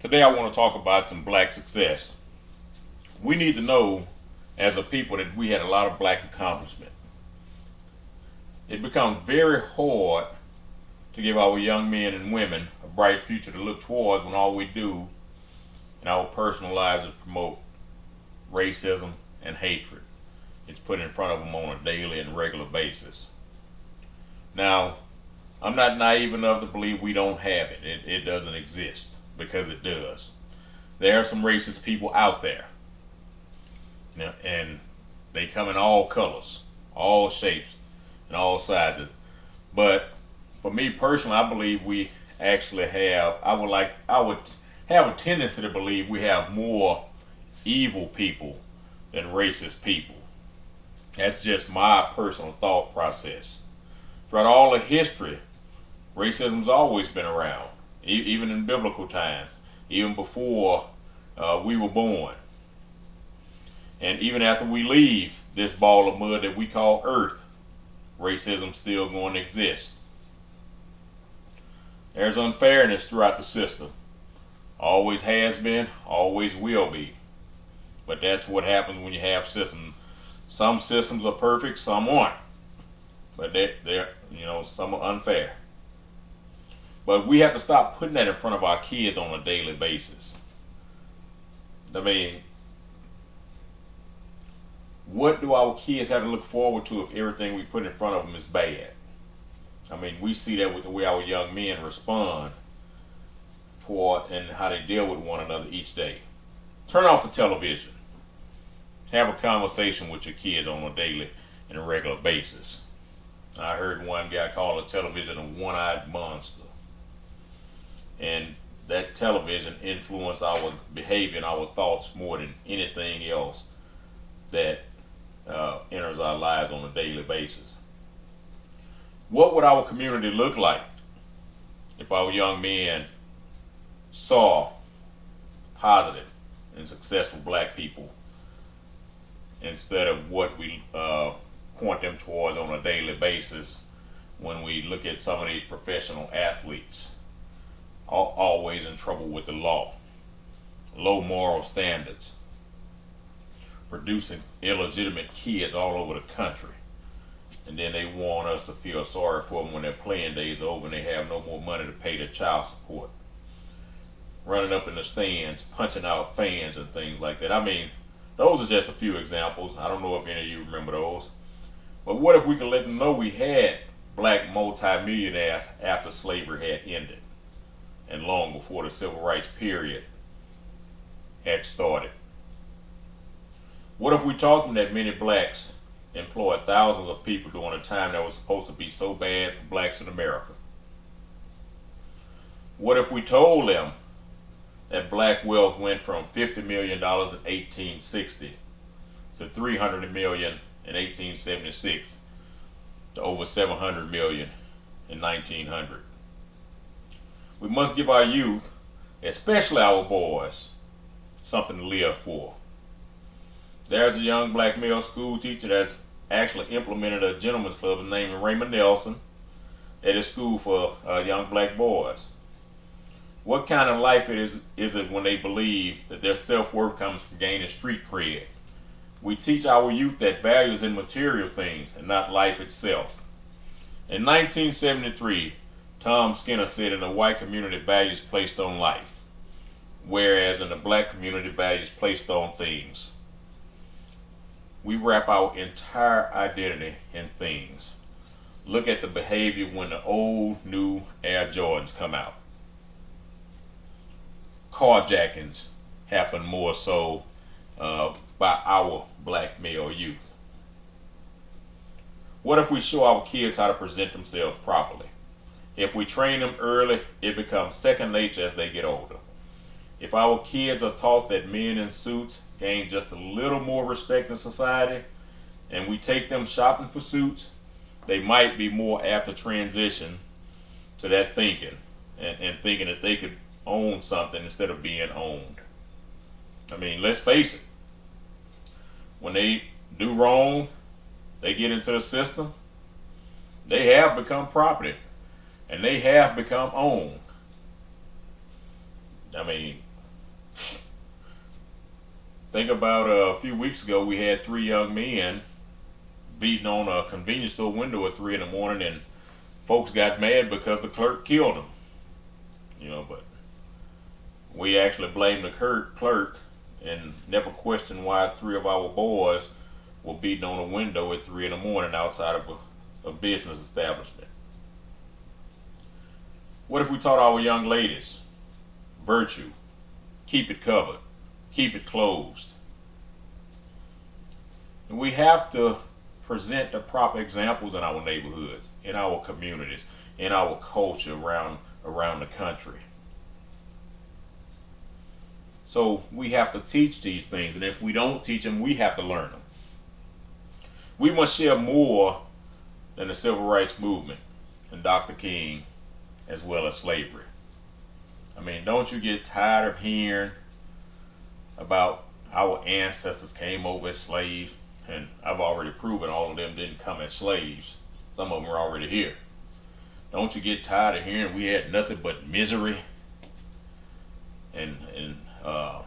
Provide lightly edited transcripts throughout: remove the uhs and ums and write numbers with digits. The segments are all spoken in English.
Today I want to talk about some black success. We need to know as a people that we had a lot of black accomplishment. It becomes very hard to give our young men and women a bright future to look towards when all we do in our personal lives is promote racism and hatred. It's put in front of them on a daily and regular basis. Now, I'm not naive enough to believe we don't have it. It doesn't exist, because it does. There are some racist people out there. And they come in all colors, all shapes, and all sizes. But for me personally, I believe we actually have, I would have a tendency to believe we have more evil people than racist people. That's just my personal thought process. Throughout all of history, racism's always been around, even in biblical times, even before we were born. And even after we leave this ball of mud that we call Earth, racism's still going to exist. There's unfairness throughout the system. Always has been, always will be. But that's what happens when you have systems. Some systems are perfect, some aren't. But they're some are unfair. But we have to stop putting that in front of our kids on a daily basis. I mean, what do our kids have to look forward to if everything we put in front of them is bad? I mean, we see that with the way our young men respond toward and how they deal with one another each day. Turn off the television. Have a conversation with your kids on a daily and a regular basis. I heard one guy call the television a one-eyed monster. And that television influences our behavior and our thoughts more than anything else that enters our lives on a daily basis. What would our community look like if our young men saw positive and successful black people instead of what we point them towards on a daily basis when we look at some of these professional athletes? Always in trouble with the law, low moral standards, producing illegitimate kids all over the country, and then they want us to feel sorry for them when their playing days are over and they have no more money to pay their child support, running up in the stands, punching out fans and things like that. I mean, those are just a few examples. I don't know if any of you remember those. But what if we could let them know we had black multimillionaires after slavery had ended and long before the civil rights period had started? What if we taught them that many blacks employed thousands of people during a time that was supposed to be so bad for blacks in America? What if we told them that black wealth went from $50 million in 1860 to $300 million in 1876 to over $700 million in 1900? We must give our youth, especially our boys, something to live for. There's a young black male school teacher that's actually implemented a gentleman's club named Raymond Nelson at his school for young black boys. What kind of life is it when they believe that their self-worth comes from gaining street cred? We teach our youth that value is in material things and not life itself. In 1973, Tom Skinner said in the white community, values placed on life, whereas in the black community, values placed on things. We wrap our entire identity in things. Look at the behavior when the old new Air Jordans come out. Carjackings happen more so by our black male youth. What if we show our kids how to present themselves properly? If we train them early, it becomes second nature as they get older. If our kids are taught that men in suits gain just a little more respect in society, and we take them shopping for suits, they might be more apt to transition to that thinking and thinking that they could own something instead of being owned. I mean, let's face it. When they do wrong, they get into the system, they have become property and they have become owned. I mean, Think about a few weeks ago, we had 3 young men beating on a convenience store window at 3 in the morning, and folks got mad because the clerk killed them. But we actually blamed the clerk and never questioned why 3 of our boys were beating on a window at 3 in the morning outside of a business establishment. What if we taught our young ladies virtue? Keep it covered. Keep it closed. And we have to present the proper examples in our neighborhoods, in our communities, in our culture around the country. So we have to teach these things, and if we don't teach them, we have to learn them. We must share more than the civil rights movement and Dr. King, as well as slavery. Don't you get tired of hearing about our ancestors came over as slaves? And I've already proven all of them didn't come as slaves. Some of them were already here. Don't you get tired of hearing we had nothing but misery? And I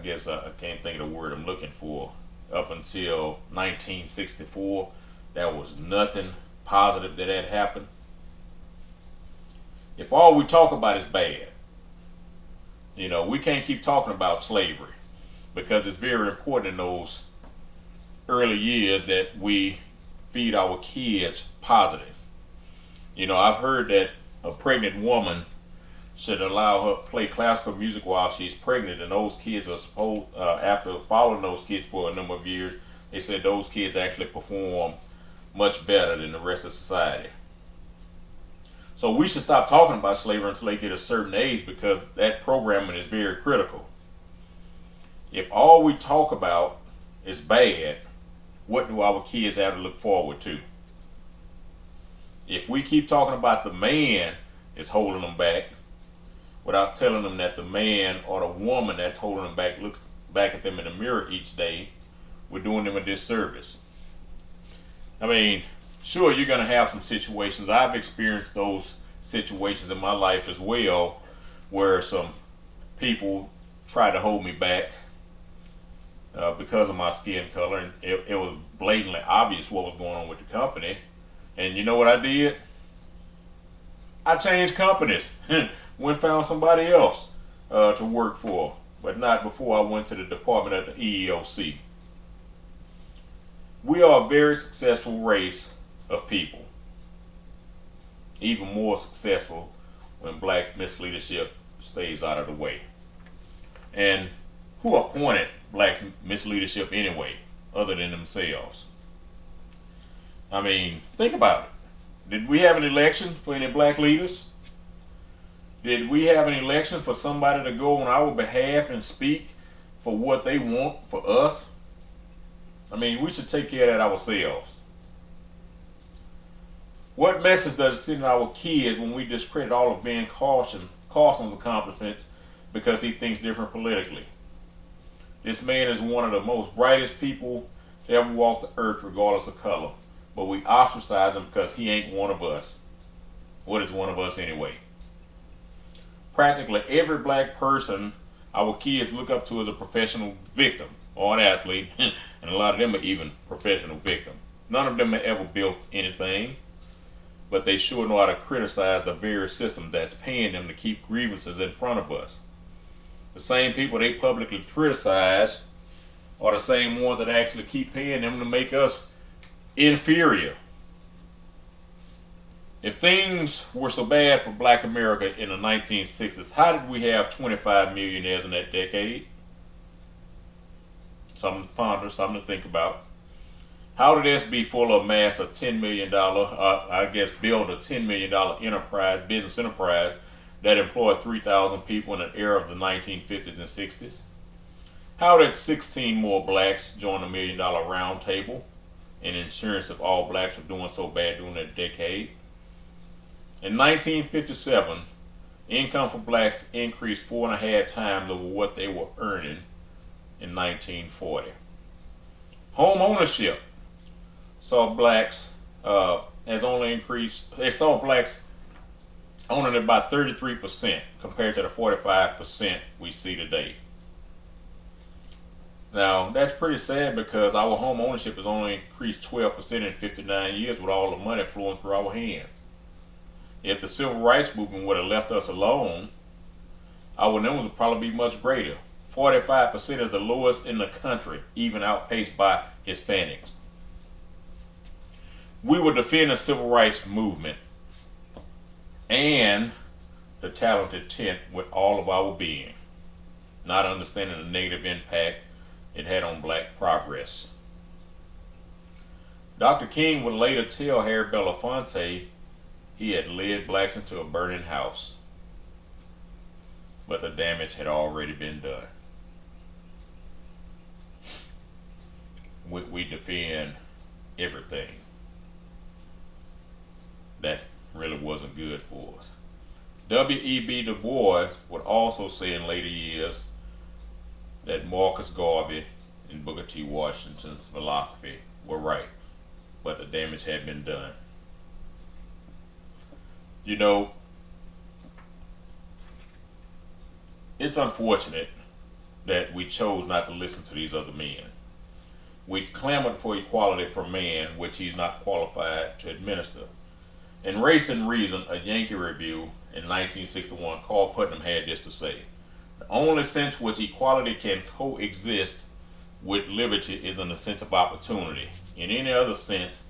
guess I can't think of the word I'm looking for. Up until 1964, there was nothing positive that had happened. If all we talk about is bad, we can't keep talking about slavery, because it's very important in those early years that we feed our kids positive. I've heard that a pregnant woman should allow her to play classical music while she's pregnant, and those kids are supposed, after following those kids for a number of years, they said those kids actually perform much better than the rest of society. So we should stop talking about slavery until they get a certain age, because that programming is very critical. If all we talk about is bad, what do our kids have to look forward to? If we keep talking about the man is holding them back, without telling them that the man or the woman that's holding them back looks back at them in the mirror each day, we're doing them a disservice. Sure, you're going to have some situations. I've experienced those situations in my life as well, where some people tried to hold me back because of my skin color, and it was blatantly obvious what was going on with the company. And you know what I did? I changed companies. Went and found somebody else to work for, but not before I went to the department at the EEOC. We are a very successful race of people. Even more successful when black misleadership stays out of the way. And who appointed black misleadership anyway, other than themselves? Think about it. Did we have an election for any black leaders? Did we have an election for somebody to go on our behalf and speak for what they want for us? We should take care of that ourselves. What message does it send to our kids when we discredit all of Ben Carson's accomplishments because he thinks different politically? This man is one of the most brightest people to ever walk the earth, regardless of color. But we ostracize him because he ain't one of us. What is one of us anyway? Practically every black person our kids look up to as a professional victim or an athlete, and a lot of them are even professional victims. None of them have ever built anything, but they sure know how to criticize the very system that's paying them to keep grievances in front of us. The same people they publicly criticize are the same ones that actually keep paying them to make us inferior. If things were so bad for black America in the 1960s, how did we have 25 millionaires in that decade? Something to ponder, something to think about. How did SB Fuller amass a $10 million, build a $10 million business enterprise that employed 3,000 people in an era of the 1950s and 60s? How did 16 more blacks join the $1 Million Round Table in insurance if all blacks were doing so bad during that decade? In 1957, income for blacks increased 4.5 times over what they were earning in 1940. Home ownership saw blacks They saw blacks owning about 33% compared to the 45% we see today. Now, that's pretty sad because our home ownership has only increased 12% in 59 years with all the money flowing through our hands. If the civil rights movement would have left us alone, our numbers would probably be much greater. 45% is the lowest in the country, even outpaced by Hispanics. We will defend the civil rights movement and the talented tent with all of our being, not understanding the negative impact it had on black progress. Dr. King would later tell Harry Belafonte he had led blacks into a burning house, but the damage had already been done. We defend everything that really wasn't good for us. W.E.B. Du Bois would also say in later years that Marcus Garvey and Booker T. Washington's philosophy were right, but the damage had been done. You know, it's unfortunate that we chose not to listen to these other men. We clamored for equality for man, which he's not qualified to administer. In Race and Reason, a Yankee review in 1961, Carl Putnam had this to say: the only sense which equality can coexist with liberty is in the sense of opportunity. In any other sense,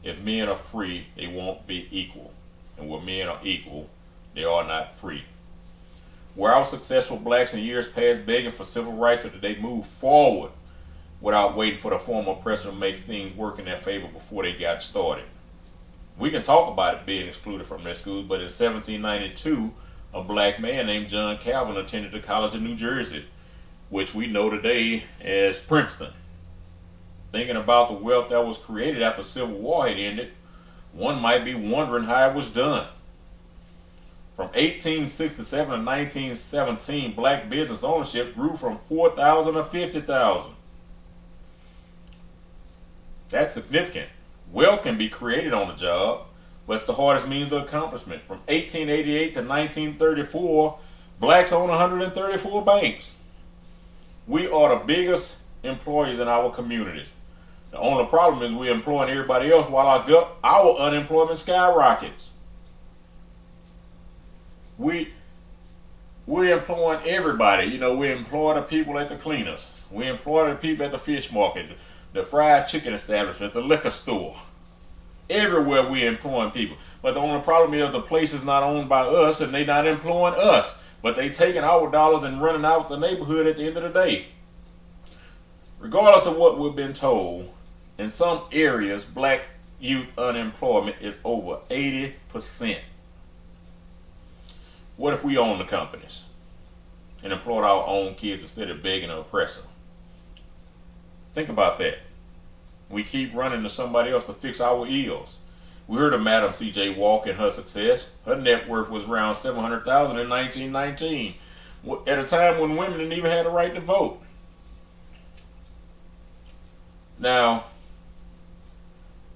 if men are free, they won't be equal. And where men are equal, they are not free. Were our successful blacks in years past begging for civil rights, or did they move forward without waiting for the former oppressor to make things work in their favor before they got started? We can talk about it being excluded from their schools, but in 1792, a black man named John Calvin attended the College of New Jersey, which we know today as Princeton. Thinking about the wealth that was created after the Civil War had ended, one might be wondering how it was done. From 1867 to 1917, black business ownership grew from 4,000 to 50,000. That's significant. Wealth can be created on the job, but it's the hardest means of accomplishment. From 1888 to 1934, blacks own 134 banks. We are the biggest employers in our communities. The only problem is we're employing everybody else while our unemployment skyrockets. We're employing everybody. You know, we employ the people at the cleaners. We employ the people at the fish market, the fried chicken establishment, the liquor store. Everywhere we're employing people. But the only problem is the place is not owned by us and they're not employing us. But they taking our dollars and running out the neighborhood at the end of the day. Regardless of what we've been told, in some areas, black youth unemployment is over 80%. What if we own the companies and employed our own kids instead of begging an oppressor? Think about that. We keep running to somebody else to fix our ills. We heard of Madam C.J. Walker and her success. Her net worth was around $700,000 in 1919, at a time when women didn't even have the right to vote. Now,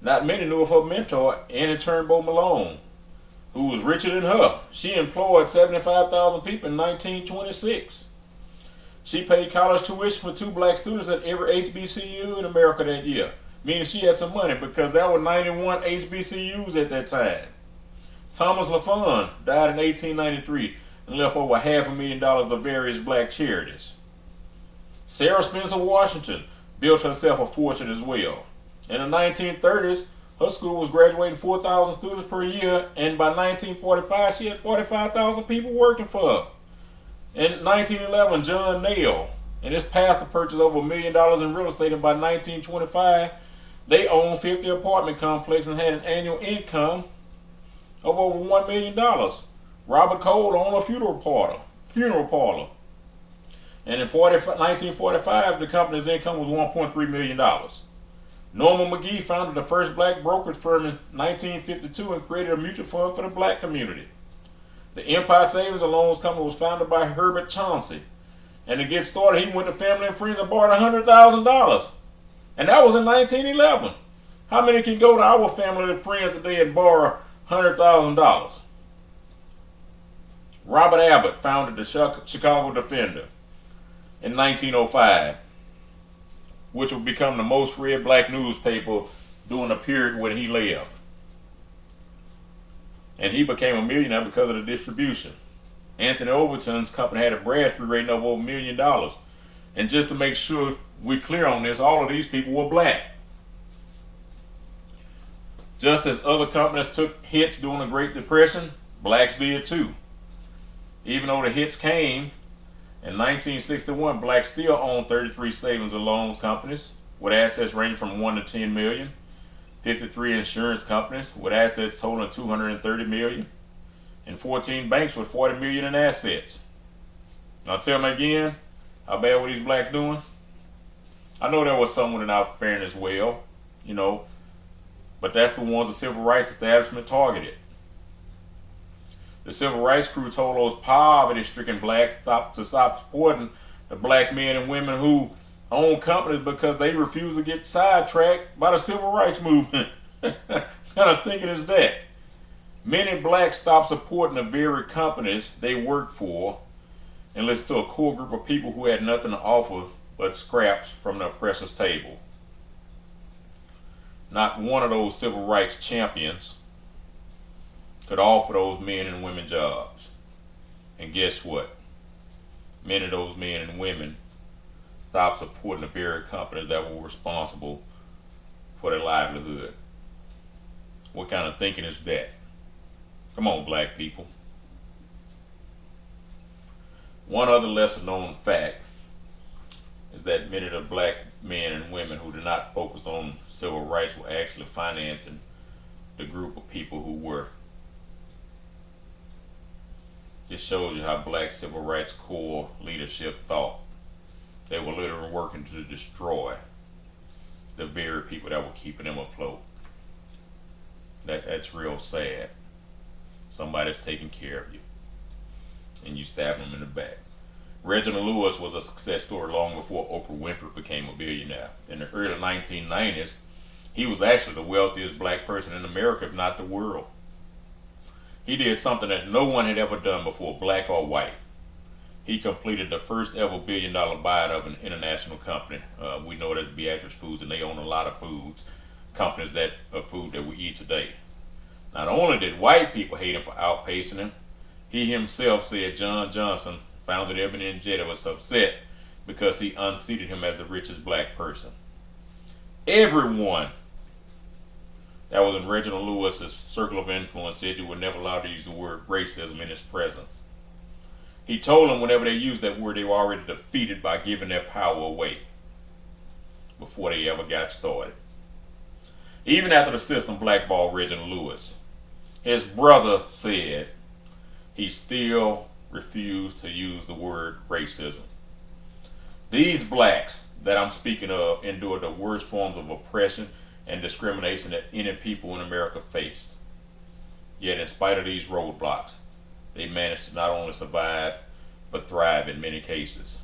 not many knew of her mentor, Annie Turnbull Malone, who was richer than her. She employed 75,000 people in 1926. She paid college tuition for 2 black students at every HBCU in America that year, meaning she had some money because there were 91 HBCUs at that time. Thomas LaFon died in 1893 and left over $500,000 to various black charities. Sarah Spencer Washington built herself a fortune as well. In the 1930s, her school was graduating 4,000 students per year, and by 1945, she had 45,000 people working for her. In 1911, John Nail and his pastor purchased over $1 million in real estate, and by 1925, they owned 50 apartment complexes and had an annual income of over $1 million. Robert Cole owned a funeral parlor. And in 1945, the company's income was $1.3 million. Norman McGee founded the first black brokerage firm in 1952 and created a mutual fund for the black community. The Empire Savings and Loans Company was founded by Herbert Chauncey. And to get started, he went to family and friends and borrowed $100,000. And that was in 1911. How many can go to our family and friends today and borrow $100,000? Robert Abbott founded the Chicago Defender in 1905. which would become the most read black newspaper during the period when he lived. And he became a millionaire because of the distribution. Anthony Overton's company had a Bradstreet rating of over $1 million. And just to make sure we're clear on this, all of these people were black. Just as other companies took hits during the Great Depression, blacks did too. Even though the hits came, in 1961, blacks still owned 33 savings and loans companies with assets ranging from 1 to 10 million, 53 insurance companies with assets totaling 230 million, and 14 banks with 40 million in assets. Now tell me again, how bad were these blacks doing? I know there was some without fairness, well, but that's the ones the civil rights establishment targeted. The civil rights crew told those poverty-stricken blacks to stop supporting the black men and women who own companies because they refuse to get sidetracked by the civil rights movement. What kind of thinking is that? Many blacks stopped supporting the very companies they worked for and listened to a core group of people who had nothing to offer but scraps from the oppressor's table. Not one of those civil rights champions could offer those men and women jobs. And guess what? Many of those men and women stopped supporting the very companies that were responsible for their livelihood. What kind of thinking is that? Come on, black people. One other lesser known fact is that many of the black men and women who did not focus on civil rights were actually financing the group of people who were. This shows you how black civil rights core leadership thought. They were literally working to destroy the very people that were keeping them afloat. That's real sad. Somebody's taking care of you and you stab them in the back. Reginald Lewis was a success story long before Oprah Winfrey became a billionaire. In the early 1990s, he was actually the wealthiest black person in America, if not the world. He did something that no one had ever done before, black or white. He completed the first ever $1 billion buyout of an international company. We know it as Beatrice Foods, and they own a lot of foods, companies that of food that we eat today. Not only did white people hate him for outpacing him, he himself said John Johnson, founded Ebony and Jetta, was upset because he unseated him as the richest black person. Everyone that was in Reginald Lewis's circle of influence said you were never allowed to use the word racism in his presence. He told them whenever they used that word, they were already defeated by giving their power away before they ever got started. Even after the system blackballed Reginald Lewis, his brother said he still refused to use the word racism. These blacks that I'm speaking of endured the worst forms of oppression and discrimination that any people in America face. Yet in spite of these roadblocks, they managed to not only survive, but thrive in many cases.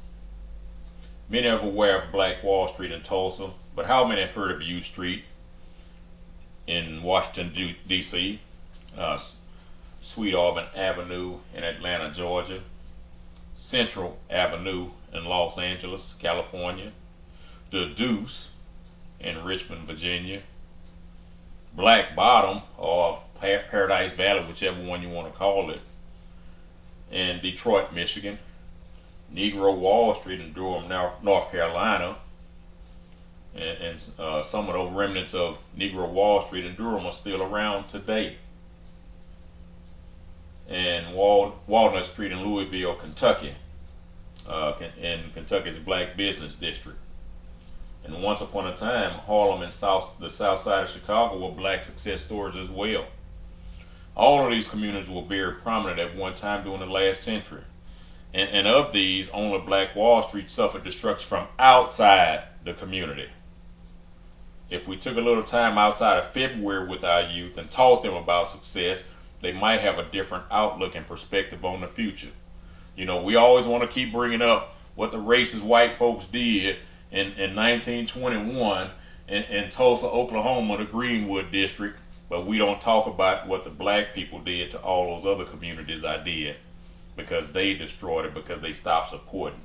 Many are aware of Black Wall Street in Tulsa, but how many have heard of U Street in Washington, D.C., Sweet Auburn Avenue in Atlanta, Georgia, Central Avenue in Los Angeles, California, the Deuce in Richmond, Virginia, Black Bottom or Paradise Valley, whichever one you want to call it, in Detroit, Michigan, Negro Wall Street in Durham, North Carolina, and some of those remnants of Negro Wall Street in Durham are still around today. And Walnut Street in Louisville, Kentucky, in Kentucky's Black Business District. And once upon a time, Harlem and the south side of Chicago were black success stories as well. All of these communities were very prominent at one time during the last century. And of these, only Black Wall Street suffered destruction from outside the community. If we took a little time outside of February with our youth and taught them about success, they might have a different outlook and perspective on the future. We always want to keep bringing up what the racist white folks did in 1921 in Tulsa, Oklahoma, the Greenwood District, but we don't talk about what the black people did to all those other communities I did, because they destroyed it because they stopped supporting.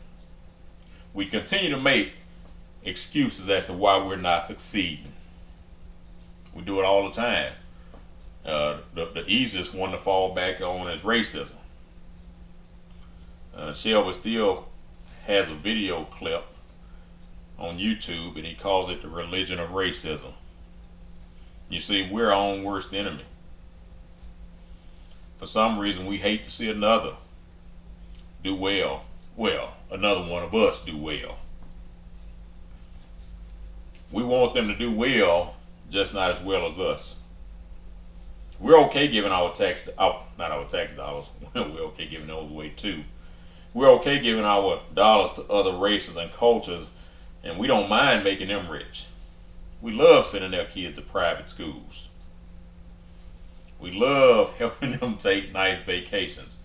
We continue to make excuses as to why we're not succeeding. We do it all the time. The easiest one to fall back on is racism. Shelby still has a video clip on YouTube, and he calls it the religion of racism. You see, we're our own worst enemy. For some reason, we hate to see another do well. Well, another one of us do well. We want them to do well, just not as well as us. We're okay giving our not our tax dollars. We're okay giving those away too. We're okay giving our dollars to other races and cultures, and we don't mind making them rich. We love sending their kids to private schools. We love helping them take nice vacations.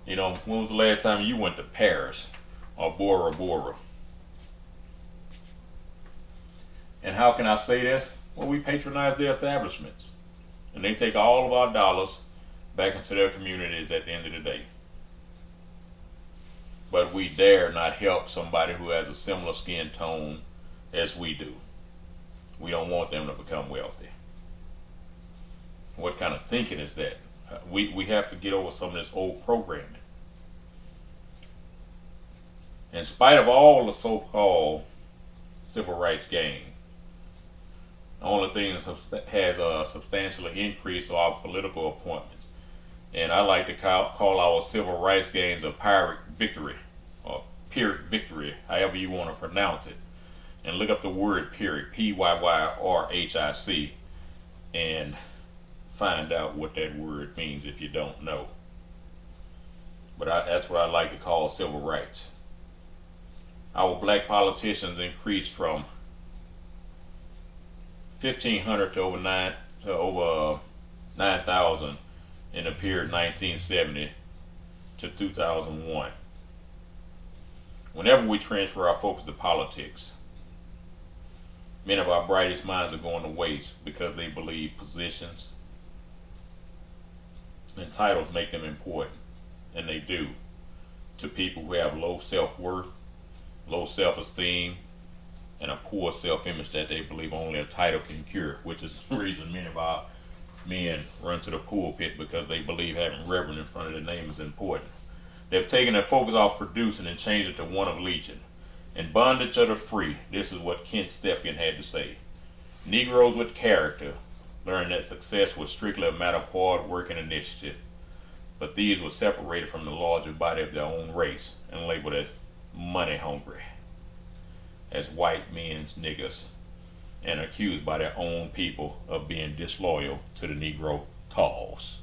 You know, when was the last time you went to Paris or Bora Bora? And how can I say this? Well, we patronize their establishments, and they take all of our dollars back into their communities at the end of the day. But we dare not help somebody who has a similar skin tone as we do. We don't want them to become wealthy. What kind of thinking is that? We have to get over some of this old programming. In spite of all the so-called civil rights gain, the only thing that has substantially increased are our political appointments. And I like to call our civil rights gains a PYRRHIC victory, or PYRRHIC victory, however you want to pronounce it. And look up the word PYRRHIC, PYYRRHIC, and find out what that word means if you don't know. But that's what I like to call civil rights. Our black politicians increased from 1,500 to over 9,000 in the period 1970 to 2001. Whenever we transfer our focus to politics, many of our brightest minds are going to waste because they believe positions and titles make them important, and they do, to people who have low self-worth, low self-esteem, and a poor self-image that they believe only a title can cure, which is the reason many of our men run to the pulpit, because they believe having reverend in front of their name is important. They've taken their focus off producing and changed it to one of legion. In bondage or the free, this is what Kent Stepien had to say. Negroes with character learned that success was strictly a matter of hard work and initiative, but these were separated from the larger body of their own race and labeled as money hungry, as white men's niggers, and accused by their own people of being disloyal to the Negro cause.